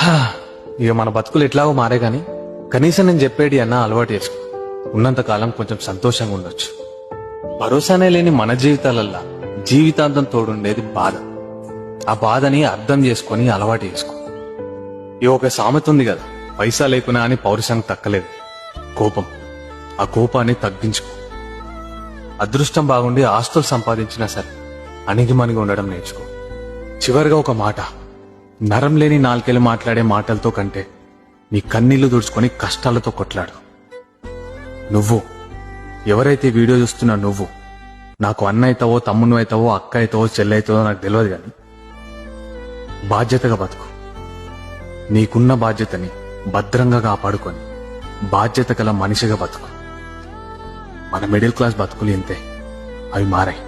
ఇక మన బతుకులు ఎట్లాగో మారే గాని కనీసం నేను చెప్పేది అన్న అలవాటు చేసుకో. ఉన్నంత కాలం కొంచెం సంతోషంగా ఉండొచ్చు. భరోసానే లేని మన జీవితాలల్లా జీవితాంతం తోడుండేది బాధ. ఆ బాధని అర్థం చేసుకొని అలవాటు చేసుకో. ఈ ఒక సామెత ఉంది కదా, పైసా లేకున్నా అని పౌరుషానికి తక్కలేదు కోపం. ఆ కోపాన్ని తగ్గించుకో. అదృష్టం బాగుండి ఆస్తులు సంపాదించినా సరే అణిగిమణిగి ఉండడం నేర్చుకో. చివరిగా ఒక మాట, నరం లేని నాలుకేళ్ళు మాట్లాడే మాటలతో కంటే నీ కన్నీళ్లు తుడుచుకొని కష్టాలతో కొట్లాడు. నువ్వు ఎవరైతే వీడియో చూస్తున్నా నువ్వు నాకు అన్న అవుతావో, తమ్మును అవుతావో, అక్క అవుతావో, చెల్లి అవుతావో నాకు తెలియదు, కానీ బాధ్యతగా బతుకు. నీకున్న బాధ్యతని భద్రంగా కాపాడుకొని బాధ్యత గల మనిషిగా బతుకు. మన మిడిల్ క్లాస్ బతుకులు ఇంతే, అవి మారాయి.